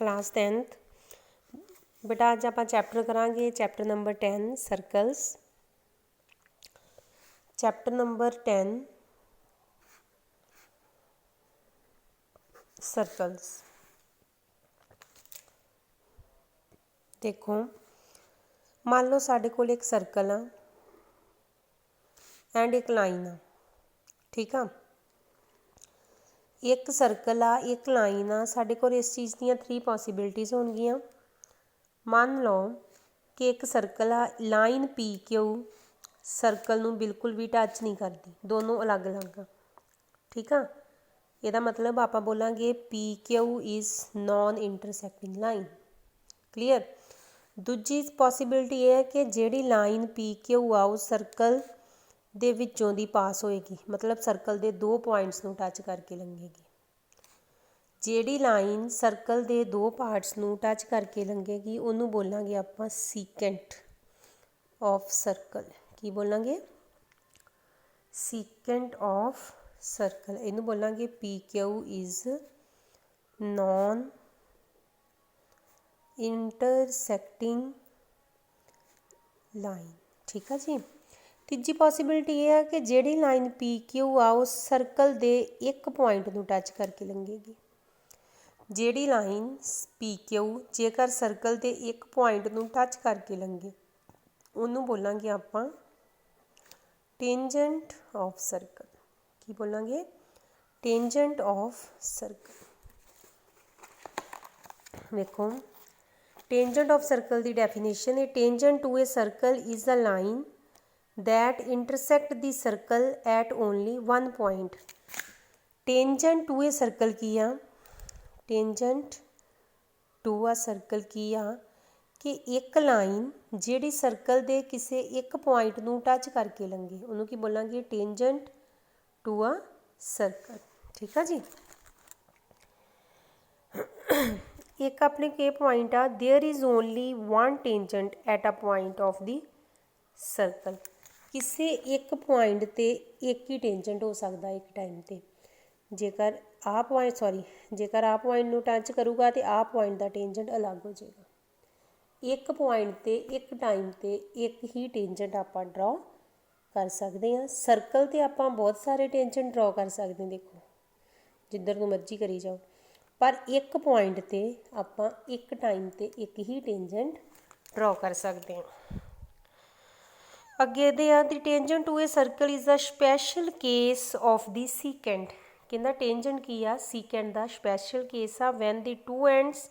Class 10th बेटा अज आप chapter करांगे chapter number 10 circles. Chapter number 10 circles. देखो मान लो साडे कोल एक सर्कल आ एंड एक लाइन आ, ठीक आ। एक सर्कल आ एक लाइन आ, साडे कोल इस चीज़ दियां 3 पॉसिबिलिटीज़ होणगियां। मान लो कि एक सर्कल आ लाइन पी क्यू सर्कल नूं बिल्कुल भी टच नहीं करती, दोनों अलग अलग आ, ठीक आ। इहदा मतलब आपां बोलांगे P Q is non intersecting line. Clear. दूजी पॉसिबिलिटी यह है कि जिहड़ी लाइन पी क्यू आ उस सर्कल दे विचों दी पास होएगी, मतलब सर्कल दे 2 पॉइंट्स नूं टच करके लंघेगी। जिहड़ी लाइन सर्कल दे 2 पार्ट्स नूं टच करके लंघेगी उहनूं बोलांगे आपां सीकेंट ऑफ सर्कल। की बोलांगे? Secant of circle. इहनूं बोलांगे P Q is non intersecting line, ठीक है जी। तीजी पॉसिबिलिटी यह है कि जिहड़ी लाइन पी क्यू आ उस सर्कल दे एक पॉइंट नूं टच करके लंघेगी। जिहड़ी लाइन पी क्यू जेकर सर्कल दे एक पॉइंट नूं टच करके लंघे उहनूं बोलांगे आपां टेंजेंट ऑफ सर्कल। की बोलांगे? Tangent of circle. देखो टेंजेंट ऑफ सर्कल की डेफिनेशन है tangent to a circle is a line that intersect the circle at only one point. Tangent to a circle की आ? टेंजेंट टू आ सर्कल की आ कि एक लाइन जिहड़ी सर्कल दे किसी एक पॉइंट नूं टच करके लंघे उहनूं की बोलांगे टेंजेंट टू आ सर्कल, ठीक है जी। एक अपने के पॉइंट आ there is only one tangent at a point of the circle. किसी एक पॉइंट ते एक ही टेंजेंट हो सकता एक टाइम ते। जेकर आ पॉइंट जेकर आ पॉइंट नूं टच करूगा तो आ पॉइंट का टेंजेंट अलग हो जाएगा। एक पॉइंट ते एक टाइम ते एक ही टेंजेंट आपां ड्रॉ कर सकते हैं। सर्कल ते आपां बहुत सारे टेंजेंट ड्रॉ कर सकते हैं, देखो जिधर तो मर्जी करी जाओ, पर एक पॉइंट ते आपां एक टाइम ते एक ही टेंजेंट ड्रॉ कर सकते हैं। अगे दे आ the tangent to a circle is a special case of the secant. कहंदा टेंजेंट की आ? सीकेंट का स्पैशल केस आ when the two ends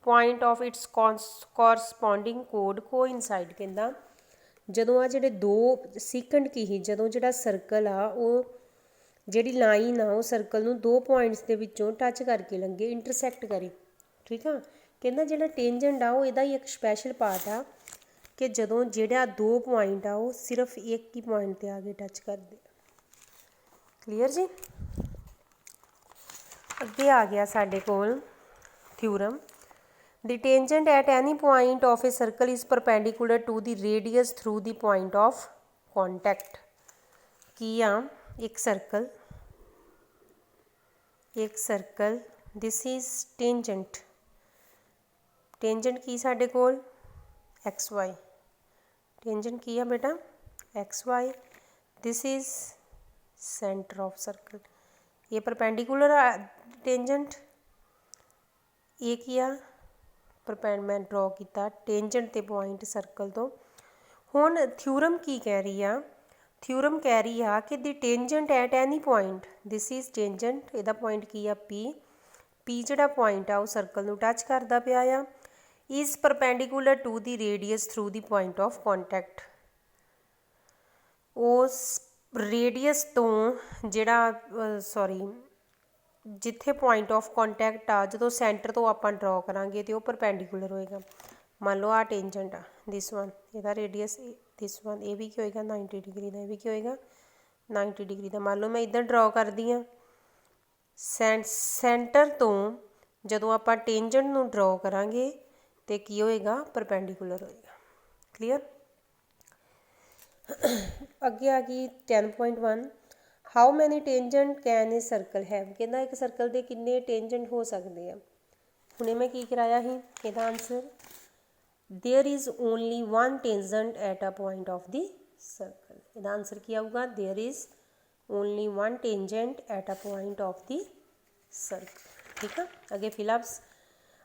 point of its corresponding कोड कोइनसाइड। कहंदा जदों आ जिहड़े दो सीकेंट की ही जदों जिहड़ा सर्कल आ वो जिहड़ी लाइन आ वो सर्कल नूं 2 पॉइंट्स दे विचों टच करके लंघे, इंटरसैक्ट करे, ठीक आ। कहंदा जिहड़ा टेंजेंट आ वो इहदा ही एक स्पैशल पार्ट आ कि जदों जिहड़ा 2 पॉइंट आ वो सिर्फ एक ही पॉइंट ते आके टच करदे। क्लीयर जी। अगे आ गया साडे कोल theorem the tangent at any point of a circle is perpendicular to the radius through the point of contact. की आ? एक circle this is tangent. Tangent की साडे कोल एक्स वाई। टेंजेंट की है बेटा? X Y. This is centre of circle. ये परपेंडिकुलर टेंजेंट ये की आ? मैं ड्रॉ किया टेंजेंट ते पॉइंट सर्कल तो। हुण थ्योरम की कह रही आ? थ्योरम कह रही आ कि the tangent at any point this is tangent, इहदा पॉइंट की आ पी। पी जिहड़ा पॉइंट आ वो सर्कल नूं टच करदा पिया आ is perpendicular to the radius through the point of contact. उस रेडियस तो जिहड़ा जिथे पॉइंट ऑफ कॉन्टैक्ट आ जो सेंटर तो आप ड्रॉ करांगे तो परपेंडिकुलर होएगा। मान लो आ टेंजेंट आ दिस वन, इहदा रेडियस दिस वन, ये भी क्या होएगा 90 डिग्री का, ये भी क्या होएगा 90 डिग्री का। मान लो मैं इधर ड्रॉ करदी हाँ सेंटर तो जदों आप टेंजेंट नूं ड्रॉ करांगे तो की होएगा परपेंडिकुलर होएगा। क्लीयर। अगे आ गई 10.1 how many tangent can a circle have. कहना एक सर्कल के किन्ने टेंजेंट हो सकते हैं। हुणे मैं की कराया ही इहदा answer there is only one tangent at a point of the circle. इहदा आंसर की आऊगा there is only one tangent at a point of the circle. ठीक है, अगे fill ups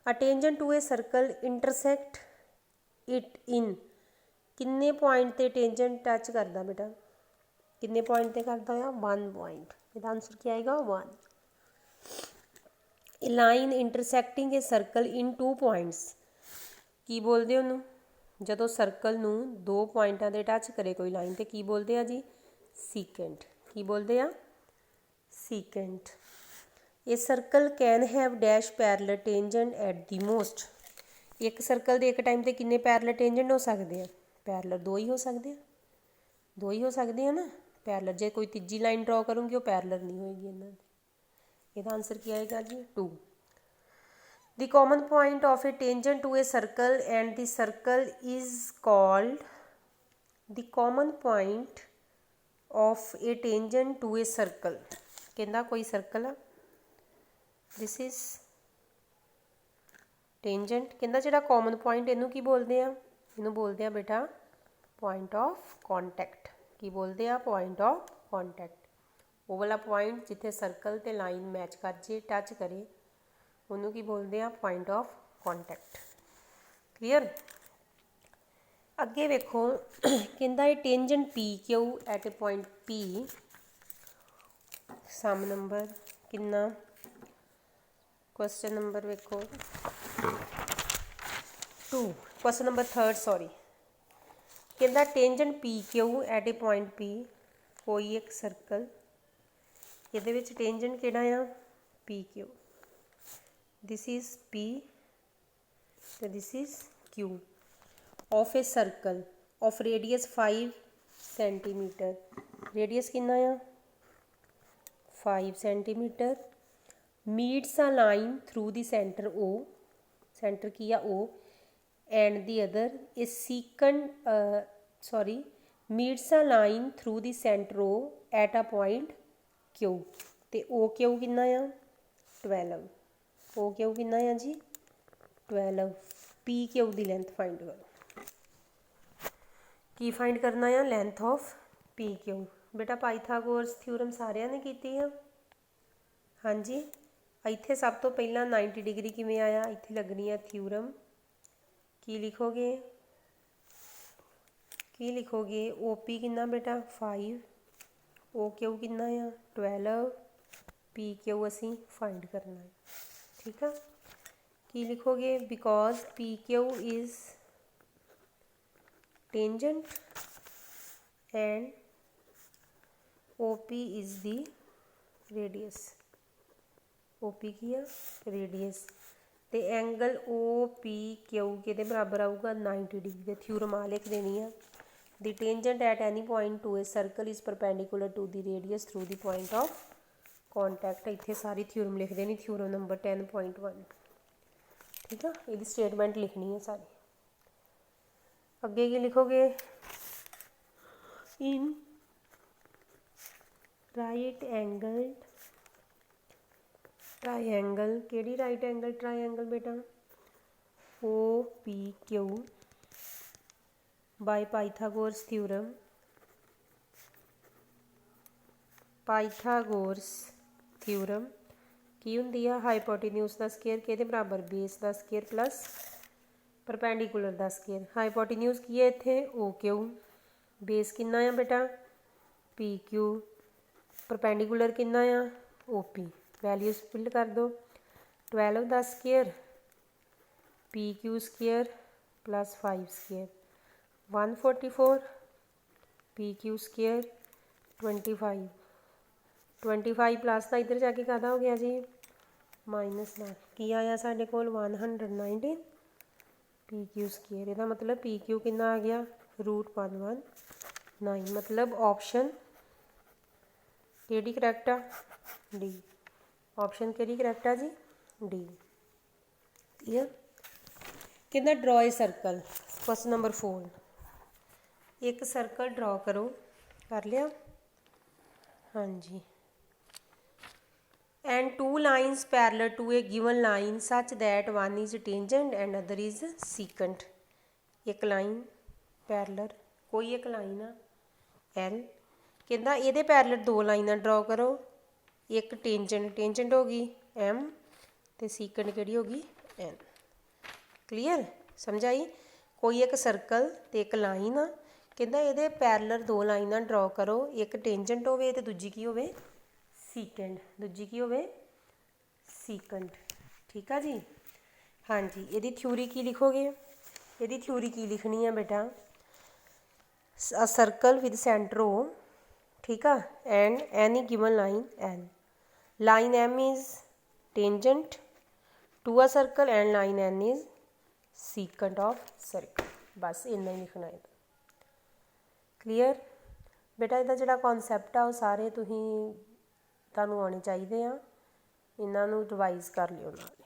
a tangent to a circle intersect it in किन्ने point ते tangent touch करदा बेटा, किन्ने पॉइंट ते करदा है 1 पॉइंट। इहदा आंसर क्या आएगा 1। A line intersecting a circle in 2 points की बोलते उन्होंने ਜਦੋਂ ਸਰਕਲ ਨੂੰ 2 ਪੁਆਇੰਟਾਂ ਦੇ ਟੱਚ ਕਰੇ ਕੋਈ ਲਾਈਨ ਤੇ ਕੀ ਬੋਲਦੇ ਆ ਜੀ ਸੀਕੈਂਟ। ਕੀ ਬੋਲਦੇ ਆ ਸੀਕੈਂਟ। ਇਹ circle can have dash parallel tangent at the most. ਇੱਕ ਸਰਕਲ ਦੇ ਇੱਕ ਟਾਈਮ ਤੇ ਕਿੰਨੇ ਪੈਰਲਲ ਟੇਂਜੈਂਟ ਹੋ ਸਕਦੇ ਆ ਪੈਰਲਲ 2 ਹੀ ਹੋ ਸਕਦੇ ਆ 2 ਹੀ ਹੋ ਸਕਦੇ ਆ ਨਾ ਪੈਰਲਲ। ਜੇ ਕੋਈ ਤੀਜੀ ਲਾਈਨ ਡਰਾ ਕਰੂੰਗੀ ਉਹ ਪੈਰਲਲ ਨਹੀਂ ਹੋਏਗੀ ਇਹਨਾਂ ਦੀ। ਇਹਦਾ ਆਨਸਰ ਕੀ ਆਏਗਾ ਜੀ 2। The common point of a tangent to a circle and the circle is called the common point of a tangent to a circle। कहना कोई सर्कल आ this is tangent कहना जिहड़ा common point इनू की बोलते हैं इनू बोलते हैं बेटा point of contact। की बोलते हैं point of contact। वो वाला point जिथे सर्कल ते लाइन मैच कर जे टच करे ਉਹਨੂੰ ਕੀ ਬੋਲਦੇ ਆ ਪੁਆਇੰਟ ਆਫ ਕੰਟੈਕਟ। ਕਲੀਅਰ। ਅੱਗੇ ਵੇਖੋ ਕਹਿੰਦਾ ਇਹ tangent P Q at a point P some number ਕਿੰਨਾ ਕੁਐਸਚਨ ਨੰਬਰ ਵੇਖੋ 2 ਕੁਐਸਚਨ ਨੰਬਰ 3 ਸੌਰੀ। ਕਹਿੰਦਾ ਟੇਂਜੈਂਟ P Q at a point ਪੀ ਕੋਈ ਇੱਕ ਸਰਕਲ ਇਹਦੇ ਵਿੱਚ ਟੇਂਜੈਂਟ ਕਿਹੜਾ ਆ ਪੀ ਕਿਊ। This is P so this is Q of a circle of radius 5 centimeter। radius कितना है 5 centimeter meets a line through the center O center की है O and the other is secant meets a line through the center O at a point Q ते O Q कितना है 12। O Q कितना है जी 12। P Q की length find करो की फाइंड करना है लेंथ ऑफ पी क्यू। बेटा पाइथागोरस थ्योरम सारिया ने की है। हाँ जी इत्थे सब तो पहला 90 डिग्री किवें आया इत्थे लगनी है थ्योरम। की लिखोगे ओ पी कितना बेटा 5 ओ क्यू कितना है 12 पी क्यू असी फाइंड करना है। ठीक है की लिखोगे because P Q is tangent and O P is the radius. O P की है रेडियस तो एंगल ओ पी क्यू के बराबर आऊगा 90 डिग्री। थ्योरम आ लिख देनी है the tangent at any point to a circle is perpendicular to the radius through the point of contact. इतने सारी थ्योरम लिख देनी थ्योरम नंबर 10.1। ठीक है ये स्टेटमेंट लिखनी है सारी। अगे की लिखोगे इन राइट एंगल ट्रायंगल केड़ी राइट एंगल ट्रायंगल बेटा O P Q by Pythagoras theorem. Pythagoras theorem की होंगी है हाइपोटेन्यूज का स्केयर के बराबर बेस का स्केयर प्लस परपेंडिकुलर का स्केयर। हाइपोटेन्यूज की है इत्थे ओ क्यू बेस कितना है बेटा पी क्यू परपेंडिकुलर कितना है ओ पी। वैल्यूज फिल कर दो 12 का square P Q square plus 5 square 144 P Q square 25 plus का इधर जाके कहता हो गया जी -9 की आया साढ़े को 119 पी क्यू स्केयर। यदा मतलब पी क्यू कितना आ गया √119। मतलब ऑप्शन केड़ी करैक्ट आ डी। ऑप्शन केड़ी करैक्ट आ जी डी। क्लियर। कहना draw a circle question number 4 एक सर्कल ड्रॉ करो कर लिया। हाँ जी and two lines parallel to a given line such that one is tangent and other is secant। एक line parallel, कोई एक लाइन आ L, कहता ये पैरलर दो लाइना ड्रॉ करो, एक टेंजेंट हो गई M तो सीकंट कि होगी N। क्लीयर समझ आई। कोई एक सर्कल तो एक लाइन आ, कहता ये पैरलर दो लाइना ड्रॉ करो, एक टेंजेंट होवे ते दूजी की होवे सीकेंड, दूजी की होवे सीकंट। ठीक है जी। हाँ जी, ये थ्योरी की लिखोगे, ये थ्योरी की लिखनी है बेटा, a circle with center O, ठीक है, and any given line L, line M is tangent to a circle and line N is secant of circle। बस इन्ना ही लिखना है। क्लीयर बेटा, ਇਹਦਾ ਜਿਹੜਾ ਕਨਸੈਪਟ ਆ ਉਹ ਸਾਰੇ ਤੁਹਾਨੂੰ ਆਉਣੇ ਚਾਹੀਦੇ ਆ, ਇਹਨਾਂ ਨੂੰ ਰਿਵਾਈਜ਼ ਕਰ ਲਿਓ ਨਾਲ।